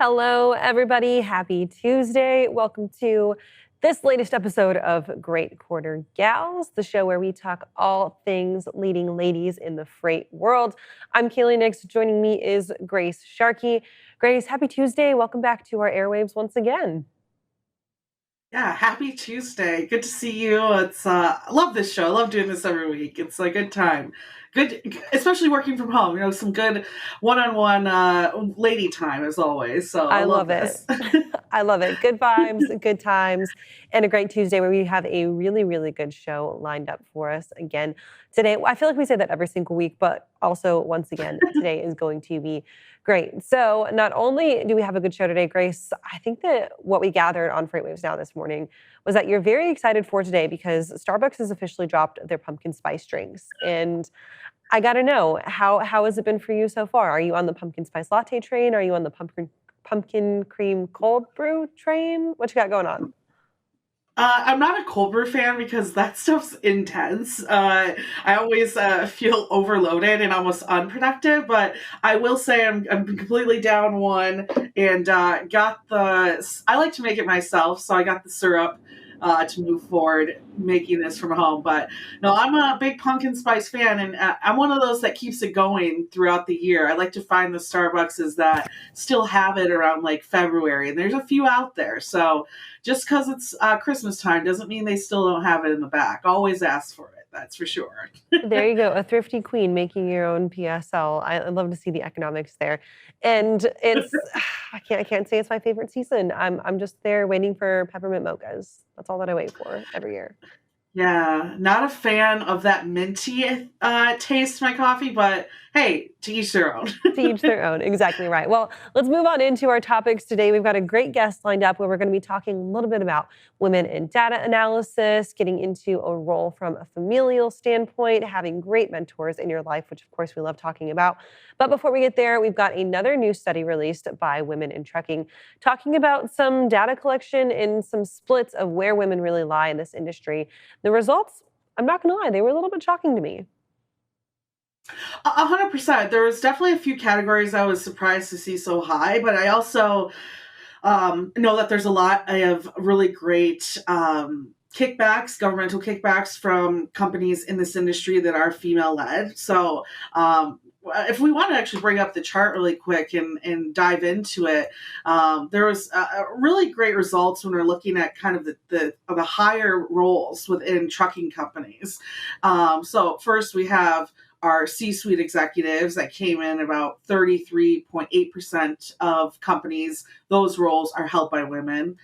Hello, everybody. Happy Tuesday. Welcome to this latest episode of Great Quarter Gals, the show where we talk all things leading ladies in the freight world. I'm Kaylee Nix. Joining me is Grace Sharkey. Grace, happy Tuesday. Welcome back to our airwaves once again. Yeah, happy Tuesday. Good to see you. I love this show. I love doing this every week. It's a good time. Good, especially working from home. Some good one-on-one lady time as always. So I I love love it. this. I love it. Good vibes, good times, and a great Tuesday where we have a really, really good show lined up for us again today. I feel like we say that every single week, but also, once again, today is going to be great. So, not only do we have a good show today, Grace, I think that what we gathered on FreightWaves Now this morning was that you're very excited for today because Starbucks has officially dropped their pumpkin spice drinks. And I got to know, how has it been for you so far? Are you on the pumpkin spice latte train? Are you on the pumpkin cream cold brew train? What you got going on? I'm not a cold brew fan because that stuff's intense. I always feel overloaded and almost unproductive, but I will say I'm completely down one and got I like to make it myself, so I got the syrup to move forward making this from home. But no, I'm a big pumpkin spice fan, and I'm one of those that keeps it going throughout the year. I like to find the Starbuckses that still have it around like February, and there's a few out there. So just because it's Christmas time doesn't mean they still don't have it in the back. Always ask for it, that's for sure. There you go, a thrifty queen making your own PSL. I love to see the economics there, and it's I can't say it's my favorite season. I'm just there waiting for peppermint mochas. That's all that I wait for every year. Yeah, not a fan of that minty taste to my coffee, but hey, to each their own. To each their own. Exactly right. Well, let's move on into our topics today. We've got a great guest lined up where we're going to be talking a little bit about women in data analysis, getting into a role from a familial standpoint, having great mentors in your life, which of course we love talking about. But before we get there, we've got another new study released by Women in Trucking, talking about some data collection and some splits of where women really lie in this industry. The results, I'm not going to lie, they were a little bit shocking to me. 100%. There was definitely a few categories I was surprised to see so high, but I also know that there's a lot of really great kickbacks, governmental kickbacks from companies in this industry that are female led. So, if we want to actually bring up the chart really quick and dive into it, there was really great results when we're looking at kind of the higher roles within trucking companies. So first we have our C-suite executives that came in about 33.8% of companies. Those roles are held by women.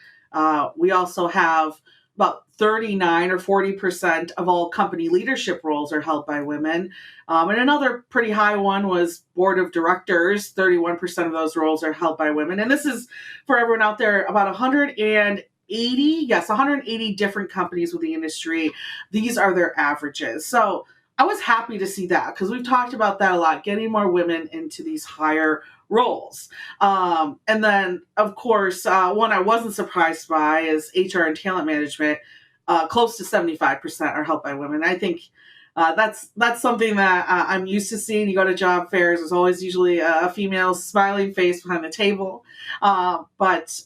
We also have about 39 or 40% of all company leadership roles are held by women. And another pretty high one was board of directors. 31% of those roles are held by women. And this is, for everyone out there, about 180 different companies with the industry. These are their averages. So I was happy to see that because we've talked about that a lot, getting more women into these higher roles. And then, of course, one I wasn't surprised by is HR and talent management. Close to 75% are held by women. I think that's something that I'm used to seeing. You go to job fairs, there's always usually a female smiling face behind the table. Kaylee,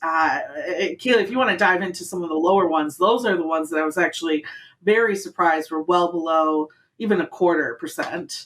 if you want to dive into some of the lower ones, those are the ones that I was actually very surprised were well below even 0.25%.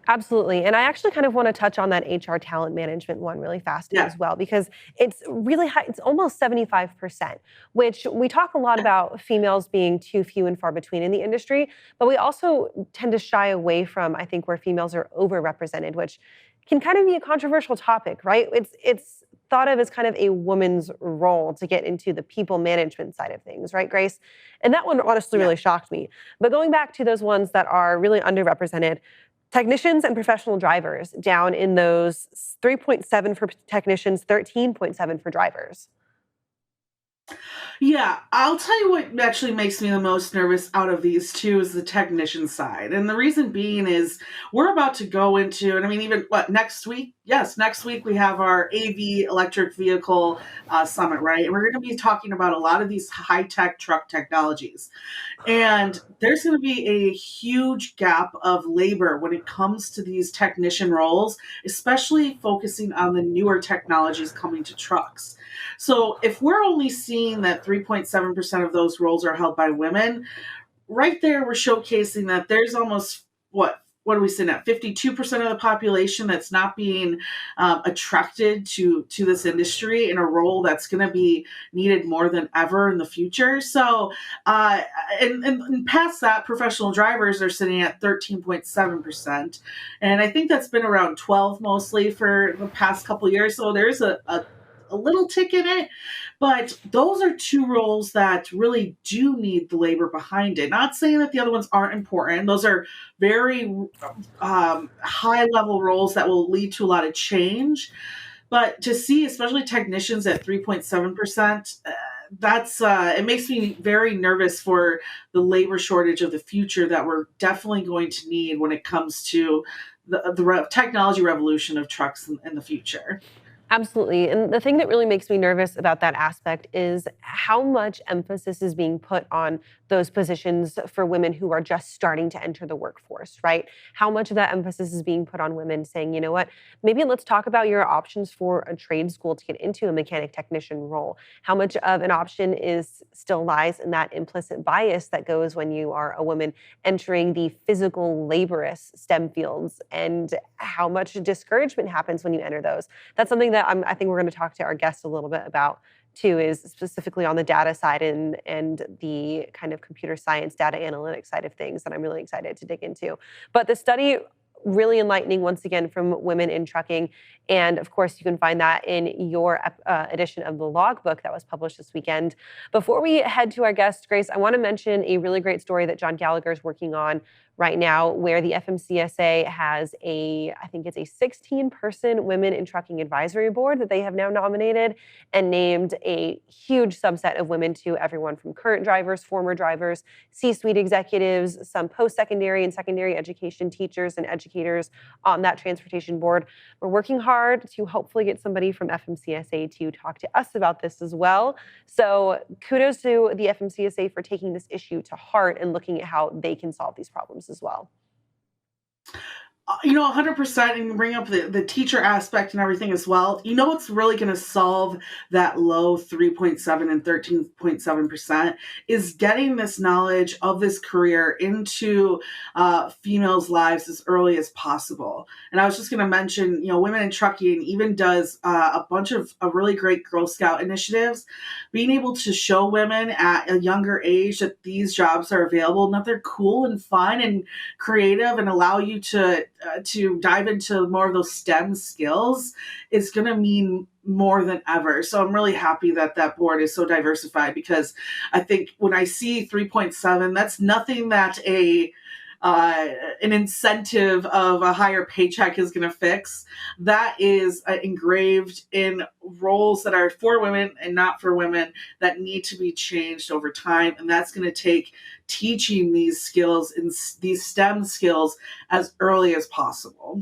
Absolutely. And I actually kind of want to touch on that HR talent management one really fast Yeah. as well, because it's really high. It's almost 75%, which we talk a lot about females being too few and far between in the industry, but we also tend to shy away from, I think, where females are overrepresented, which can kind of be a controversial topic, right? It's thought of as kind of a woman's role to get into the people management side of things, right, Grace? And that one honestly Yeah. really shocked me. But going back to those ones that are really underrepresented, technicians and professional drivers down in those 3.7 for technicians, 13.7 for drivers. Yeah, I'll tell you what actually makes me the most nervous out of these two is the technician side. And the reason being is we're about to go into, and I mean, even what, next week? Yes, next week we have our AV electric vehicle summit, right? And we're going to be talking about a lot of these high tech truck technologies. And there's going to be a huge gap of labor when it comes to these technician roles, especially focusing on the newer technologies coming to trucks. So if we're only seeing that 3.7% of those roles are held by women, right there we're showcasing that there's almost what are we sitting at 52% of the population that's not being attracted to this industry in a role that's going to be needed more than ever in the future. So uh, and past that, professional drivers are sitting at 13.7%, and I think that's been around 12 mostly for the past couple of years. So there's a little tick in it, but those are two roles that really do need the labor behind it. Not saying that the other ones aren't important. Those are very high level roles that will lead to a lot of change. But to see, especially technicians at 3.7%, that's it makes me very nervous for the labor shortage of the future that we're definitely going to need when it comes to the technology revolution of trucks in the future. Absolutely. And the thing that really makes me nervous about that aspect is how much emphasis is being put on those positions for women who are just starting to enter the workforce, right? How much of that emphasis is being put on women saying, you know what, maybe let's talk about your options for a trade school to get into a mechanic technician role. How much of an option is still lies in that implicit bias that goes when you are a woman entering the physical laborious STEM fields, and how much discouragement happens when you enter those. That's something that I think we're going to talk to our guest a little bit about too, is specifically on the data side and the kind of computer science data analytics side of things that I'm really excited to dig into. But the study, really enlightening once again from women in trucking. And of course, you can find that in your edition of the logbook that was published this weekend. Before we head to our guest, Grace, I want to mention a really great story that John Gallagher is working on right now, where the FMCSA has I think it's a 16-person Women in Trucking Advisory Board that they have now nominated and named a huge subset of women to, everyone from current drivers, former drivers, C-suite executives, some post-secondary and secondary education teachers and educators on that transportation board. We're working hard to hopefully get somebody from FMCSA to talk to us about this as well. So kudos to the FMCSA for taking this issue to heart and looking at how they can solve these problems as well. 100%, and bring up the teacher aspect and everything as well. You know what's really going to solve that low 3.7 and 13.7% is getting this knowledge of this career into females' lives as early as possible. And I was just going to mention, Women in Trucking even does a bunch of really great Girl Scout initiatives, being able to show women at a younger age that these jobs are available and that they're cool and fun and creative and allow you to dive into more of those STEM skills is going to mean more than ever. So I'm really happy that that board is so diversified, because I think when I see 3.7, that's nothing that an incentive of a higher paycheck is going to fix. That is engraved in roles that are for women and not for women that need to be changed over time. And that's going to take teaching these skills and these STEM skills as early as possible.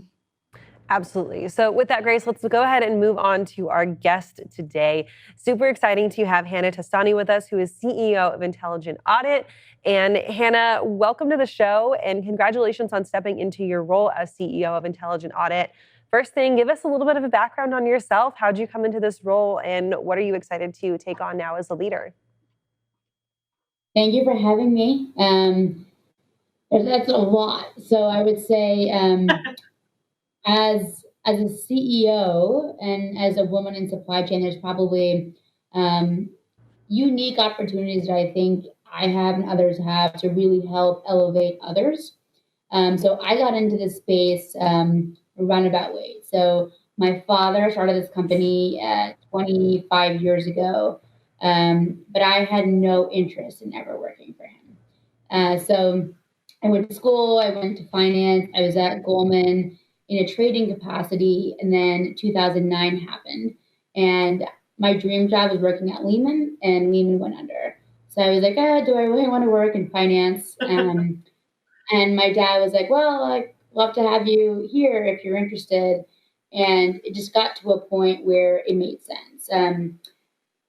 Absolutely. So with that, Grace, let's go ahead and move on to our guest today. Super exciting to have Hannah Testani with us, who is CEO of Intelligent Audit. And Hannah, welcome to the show, and congratulations on stepping into your role as CEO of Intelligent Audit. First thing, give us a little bit of a background on yourself. How'd you come into this role, and what are you excited to take on now as a leader? Thank you for having me. That's a lot. So I would say, as a CEO and as a woman in supply chain, there's probably unique opportunities that I think I have and others have to really help elevate others. So I got into this space a roundabout way. So my father started this company 25 years ago, but I had no interest in ever working for him. So I went to school, I went to finance, I was at Goldman in a trading capacity, and then 2009 happened. And my dream job was working at Lehman, and Lehman went under. So I was like, do I really want to work in finance? And my dad was like, well, I'd love to have you here if you're interested. And it just got to a point where it made sense.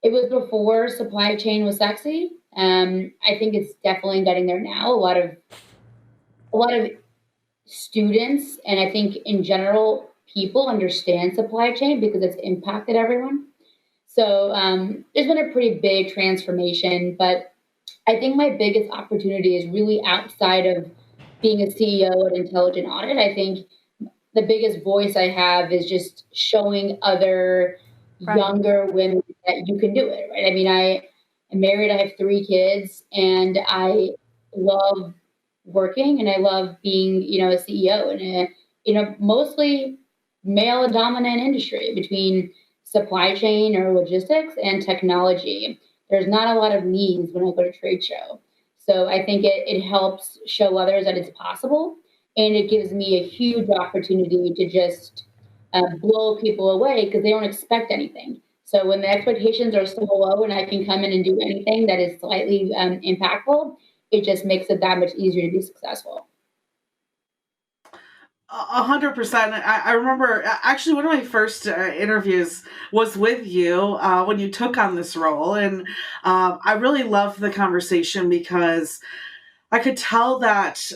It was before supply chain was sexy. I think it's definitely getting there now. A lot of students, and I think in general, people understand supply chain because it's impacted everyone. So there's been a pretty big transformation, but I think my biggest opportunity is really outside of being a CEO at Intelligent Audit. I think the biggest voice I have is just showing other Right. younger women that you can do it, right? I mean, I am married, I have 3 kids, and I love working and I love being, a CEO in a, mostly male dominant industry between supply chain or logistics and technology. There's not a lot of needs when I go to trade show. So I think it helps show others that it's possible. And it gives me a huge opportunity to just blow people away because they don't expect anything. So when the expectations are so low and I can come in and do anything that is slightly impactful, it just makes it that much easier to be successful. 100%. I remember actually one of my first interviews was with you when you took on this role. And I really loved the conversation because I could tell that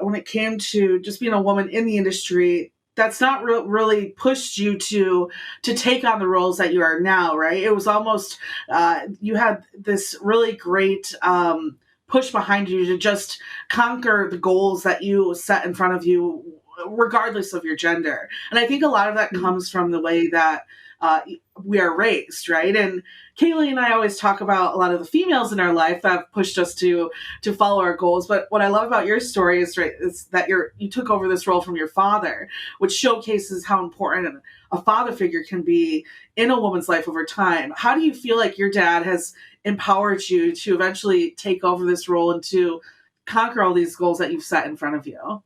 when it came to just being a woman in the industry, that's not really pushed you to take on the roles that you are now, right? It was almost you had this really great push behind you to just conquer the goals that you set in front of you, regardless of your gender. And I think a lot of that comes from the way that we are raised, right? And Kaylee and I always talk about a lot of the females in our life that have pushed us to follow our goals. But what I love about your story is that you took over this role from your father, which showcases how important a father figure can be in a woman's life over time. How do you feel like your dad has empowered you to eventually take over this role and to conquer all these goals that you've set in front of you?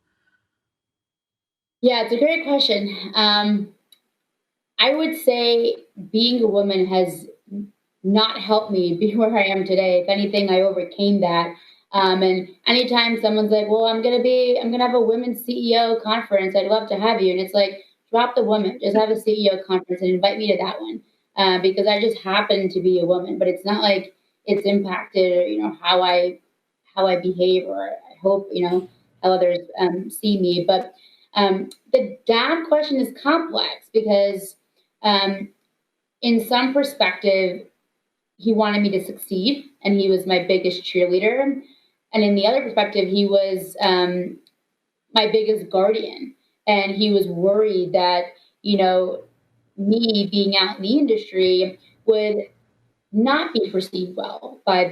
Yeah, it's a great question. I would say being a woman has not helped me be where I am today. If anything, I overcame that. And anytime someone's like, "Well, I'm gonna have a women's CEO conference. I'd love to have you," and it's like, drop the woman, just have a CEO conference and invite me to that one, because I just happen to be a woman. But it's not like it's impacted, how I behave, or I hope how others see me. But the dad question is complex because um, in some perspective, he wanted me to succeed and he was my biggest cheerleader. And in the other perspective, he was my biggest guardian. And he was worried that, me being out in the industry would not be perceived well by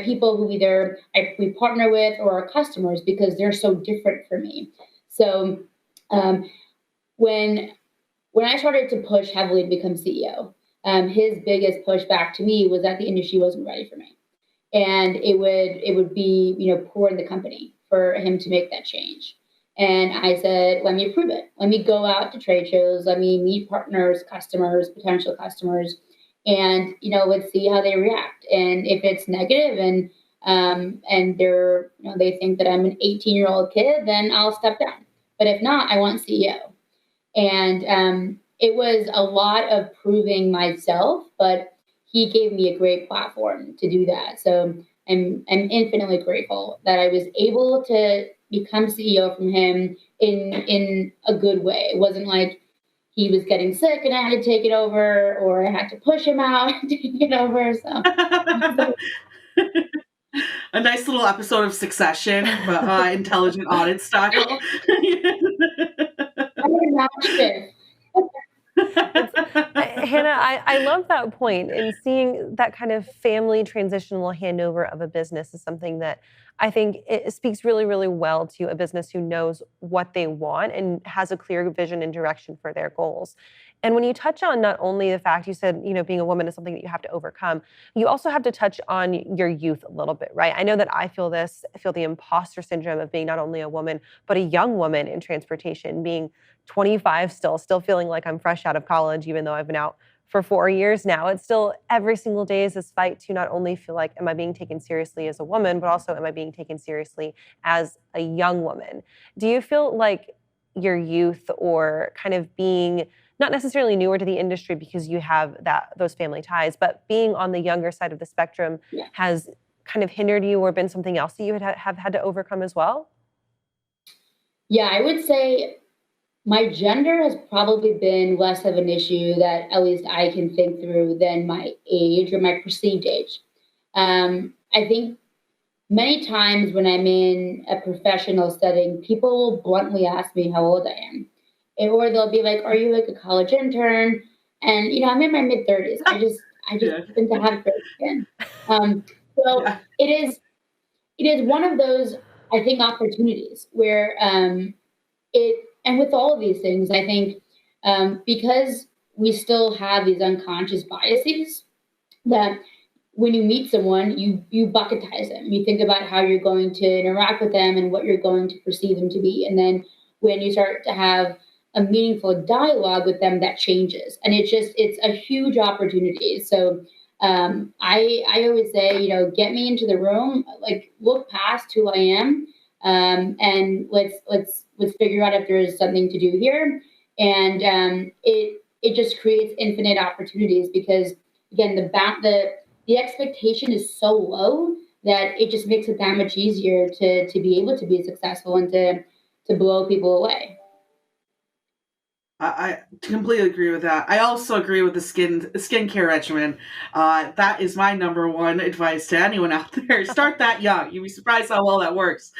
people who either we partner with or our customers because they're so different from me. So um, when when I started to push heavily to become CEO, his biggest pushback to me was that the industry wasn't ready for me, and it would be poor in the company for him to make that change. And I said, let me prove it. Let me go out to trade shows. Let me meet partners, customers, potential customers, and let's see how they react. And if it's negative and they think that I'm an 18-year-old kid, then I'll step down. But if not, I want CEO. And it was a lot of proving myself, but he gave me a great platform to do that. So I'm infinitely grateful that I was able to become CEO from him in a good way. It wasn't like he was getting sick and I had to take it over, or I had to push him out to take it over. So A nice little episode of Succession, but intelligent audit style. I did not shift. Hannah, I love that point. And seeing that kind of family transitional handover of a business is something that I think it speaks really, really well to a business who knows what they want and has a clear vision and direction for their goals. And when you touch on not only the fact you said, being a woman is something that you have to overcome, you also have to touch on your youth a little bit, right? I know that I feel this, I feel the imposter syndrome of being not only a woman, but a young woman in transportation, being 25 still feeling like I'm fresh out of college, even though I've been out for 4 years now, it's still every single day is this fight to not only feel like, am I being taken seriously as a woman, but also am I being taken seriously as a young woman? Do you feel like your youth, or kind of being not necessarily newer to the industry because you have those family ties, but being on the younger side of the spectrum has kind of hindered you or been something else that you have had to overcome as well? Yeah, I would say my gender has probably been less of an issue that at least I can think through than my age or my perceived age. I think many times when I'm in a professional setting, people will bluntly ask me how old I am. Or they'll be like, "Are you like a college intern?" And I'm in my mid 30s. I just Yeah. happen to have gray skin. So Yeah. it is one of those, I think, opportunities where and with all of these things, I think, because we still have these unconscious biases, that when you meet someone, you bucketize them. You think about how you're going to interact with them and what you're going to perceive them to be. And then when you start to have a meaningful dialogue with them, that changes. And it's a huge opportunity. So I always say, get me into the room, like look past who I am, and let's figure out if there is something to do here. And it just creates infinite opportunities because again, the expectation is so low that it just makes it that much easier to be able to be successful and to blow people away. I completely agree with that. I also agree with the skincare regimen. That is my number one advice to anyone out there. Start that young. You'd be surprised how well that works.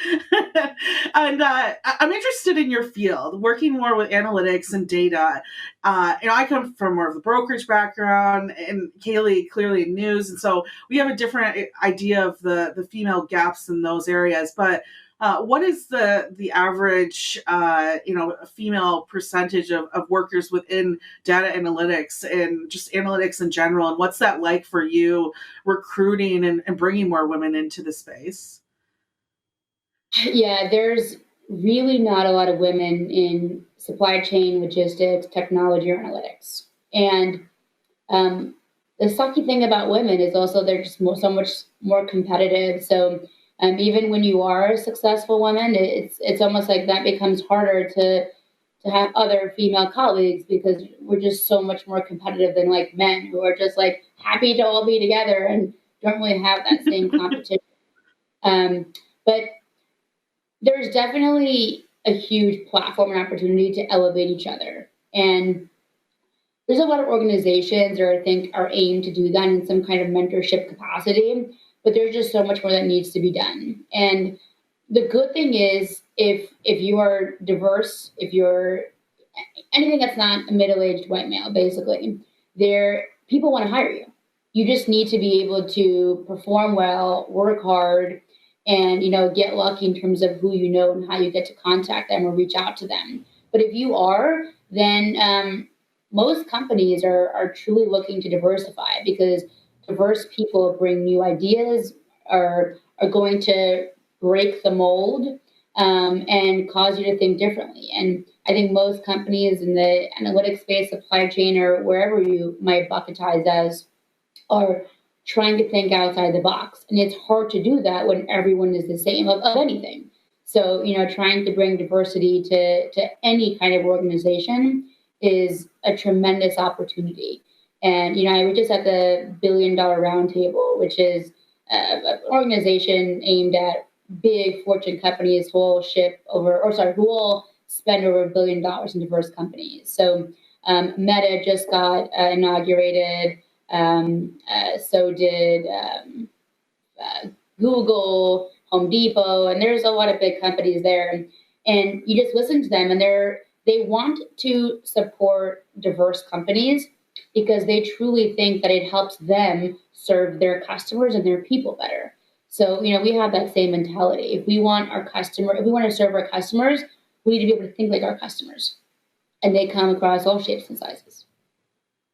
And I'm interested in your field, working more with analytics and data. I come from more of the brokerage background, and Kaylee clearly in news, and so we have a different idea of the female gaps in those areas. But what is the average female percentage of workers within data analytics and just analytics in general, and what's that like for you recruiting and bringing more women into the space? Yeah, there's really not a lot of women in supply chain, logistics, technology, or analytics. And um, the sucky thing about women is also they're just so much more competitive. So even when you are a successful woman, it's almost like that becomes harder to have other female colleagues because we're just so much more competitive than like men who are just like happy to all be together and don't really have that same competition. But there's definitely a huge platform and opportunity to elevate each other. And there's a lot of organizations that I think are aimed to do that in some kind of mentorship capacity, but there's just so much more that needs to be done. And the good thing is if you are diverse, if you're anything that's not a middle-aged white male, basically, there people want to hire you. You just need to be able to perform well, work hard, and get lucky in terms of who you know and how you get to contact them or reach out to them. But if you are, then most companies are truly looking to diversify because diverse people bring new ideas, are going to break the mold, and cause you to think differently. And I think most companies in the analytics space, supply chain, or wherever you might bucketize as, are trying to think outside the box. And it's hard to do that when everyone is the same of anything. So, trying to bring diversity to any kind of organization is a tremendous opportunity. And, I was just at the $1 billion Roundtable, which is an organization aimed at big Fortune companies who will who will spend over $1 billion in diverse companies. So Meta just got inaugurated. So did Google, Home Depot, and there's a lot of big companies there. And you just listen to them, and they want to support diverse companies because they truly think that it helps them serve their customers and their people better. So, we have that same mentality. If we want to serve our customers, we need to be able to think like our customers. And they come across all shapes and sizes.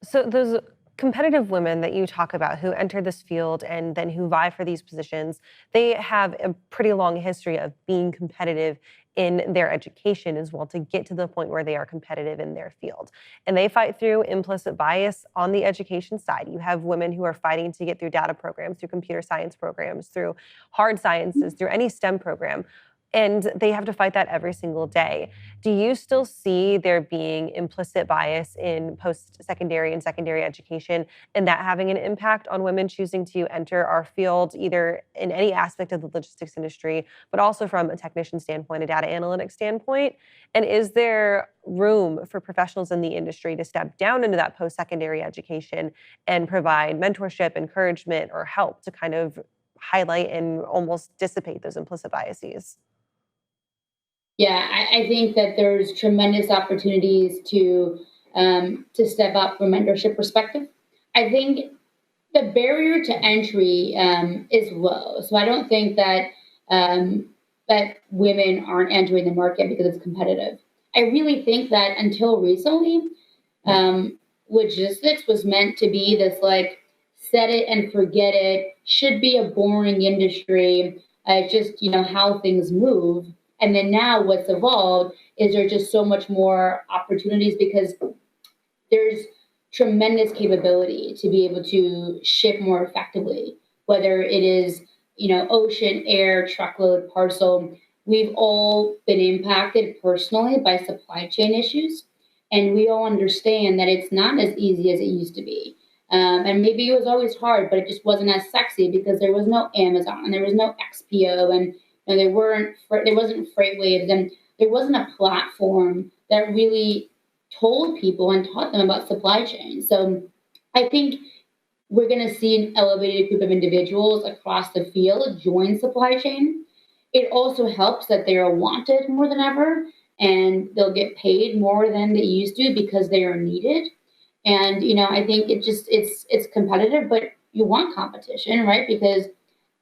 So those competitive women that you talk about who enter this field and then who vie for these positions, they have a pretty long history of being competitive in their education as well to get to the point where they are competitive in their field. And they fight through implicit bias on the education side. You have women who are fighting to get through data programs, through computer science programs, through hard sciences, through any STEM program. And they have to fight that every single day. Do you still see there being implicit bias in post-secondary and secondary education and that having an impact on women choosing to enter our field, either in any aspect of the logistics industry, but also from a technician standpoint, a data analytics standpoint? And is there room for professionals in the industry to step down into that post-secondary education and provide mentorship, encouragement, or help to kind of highlight and almost dissipate those implicit biases? Yeah, I think that there's tremendous opportunities to step up from a mentorship perspective. I think the barrier to entry is low, so I don't think that women aren't entering the market because it's competitive. I really think that until recently, logistics was meant to be this like set it and forget it, should be a boring industry. Just how things move. And then now what's evolved is there's just so much more opportunities because there's tremendous capability to be able to ship more effectively, whether it is, ocean, air, truckload, parcel. We've all been impacted personally by supply chain issues. And we all understand that it's not as easy as it used to be. And maybe it was always hard, but it just wasn't as sexy because there was no Amazon and there was no XPO and there wasn't freight waves and there wasn't a platform that really told people and taught them about supply chain. So I think we're going to see an elevated group of individuals across the field join supply chain. It also helps that they are wanted more than ever and they'll get paid more than they used to because they are needed. And I think it's competitive, but you want competition, right? Because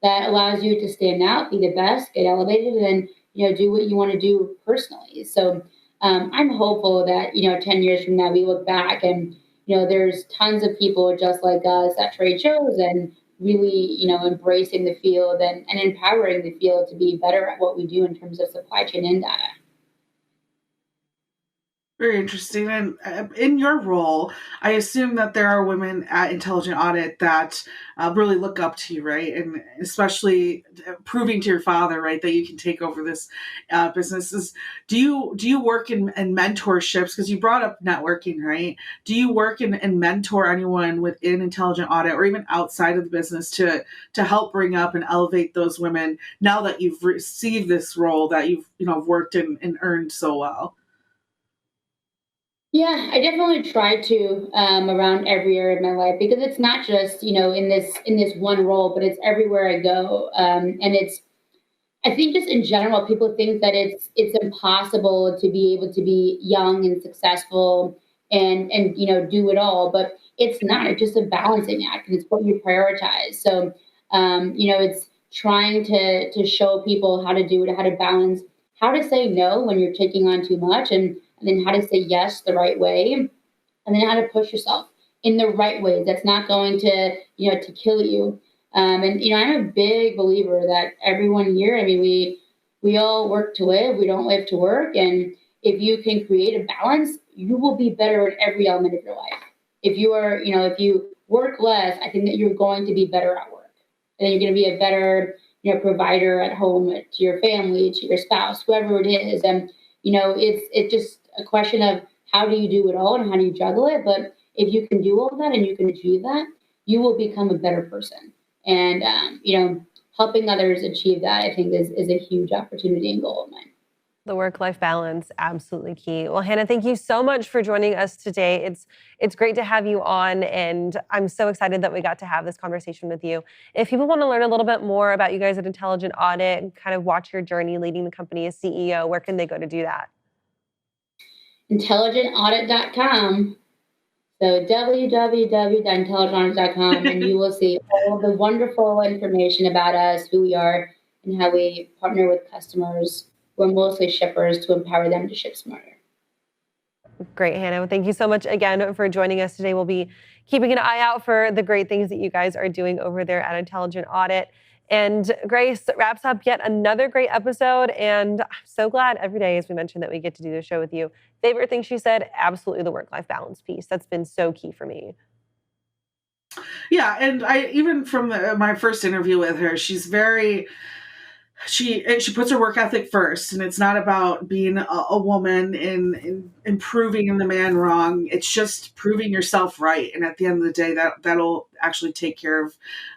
that allows you to stand out, be the best, get elevated, and do what you want to do personally. So I'm hopeful that 10 years from now we look back and there's tons of people just like us at trade shows and really embracing the field and empowering the field to be better at what we do in terms of supply chain and data. Very interesting. And in your role, I assume that there are women at Intelligent Audit that really look up to you, right? And especially proving to your father, right, that you can take over this business. Do you work in mentorships? Because you brought up networking, right? Do you work and mentor anyone within Intelligent Audit or even outside of the business to help bring up and elevate those women now that you've received this role that you've worked and earned so well? Yeah, I definitely try to around every area of my life because it's not just in this one role, but it's everywhere I go. And it's I think just in general, people think that it's impossible to be able to be young and successful and do it all, but it's not. It's just a balancing act, and it's what you prioritize. So it's trying to show people how to do it, how to balance, how to say no when you're taking on too much, and then how to say yes the right way, and then how to push yourself in the right way. That's not going to kill you. And I'm a big believer that everyone here. I mean, we all work to live. We don't live to work. And if you can create a balance, you will be better in every element of your life. If you work less, I think that you're going to be better at work, and then you're going to be a better provider at home to your family, to your spouse, whoever it is. And it's just a question of how do you do it all and how do you juggle it. But if you can do all that and you can achieve that, you will become a better person. And helping others achieve that, I think, is a huge opportunity and goal of mine. The work-life balance, absolutely key. Well, Hannah, thank you so much for joining us today. It's great to have you on, and I'm so excited that we got to have this conversation with you. If people want to learn a little bit more about you guys at Intelligent Audit and kind of watch your journey leading the company as CEO, where can they go to do that? IntelligentAudit.com. So www.intelligentaudit.com, and you will see all the wonderful information about us, who we are, and how we partner with customers. We're mostly shippers to empower them to ship smarter. Great, Hannah. Thank you so much again for joining us today. We'll be keeping an eye out for the great things that you guys are doing over there at Intelligent Audit. And Grace wraps up yet another great episode. And I'm so glad every day, as we mentioned, that we get to do the show with you. Favorite thing she said, absolutely the work-life balance piece. That's been so key for me. Yeah, and I even from my first interview with her, she's very she puts her work ethic first, and it's not about being a woman and proving the man wrong. It's just proving yourself right, and at the end of the day, that'll actually take care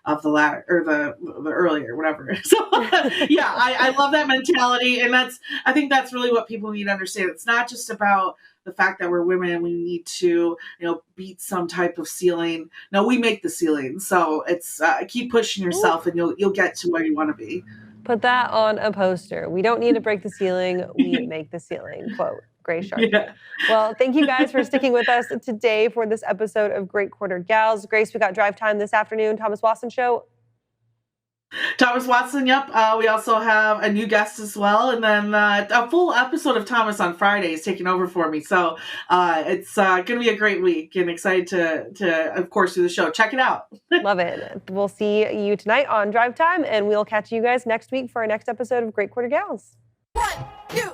of the latter or the earlier, whatever. So yeah, I love that mentality, and I think that's really what people need to understand. It's not just about the fact that we're women and we need to beat some type of ceiling. No, we make the ceiling. So it's keep pushing yourself, and you'll get to where you want to be. Put that on a poster. We don't need to break the ceiling. We make the ceiling. Quote, Grace Sharkey. Yeah. Well, thank you guys for sticking with us today for this episode of Great Quarter Gals. Grace, we got drive time this afternoon. Thomas Watson Show. Thomas Watson, yep. We also have a new guest as well. And then a full episode of Thomas on Friday is taking over for me. So it's going to be a great week, and excited to, of course, do the show. Check it out. Love it. We'll see you tonight on Drive Time, and we'll catch you guys next week for our next episode of Great Quarter Gals. 1, 2,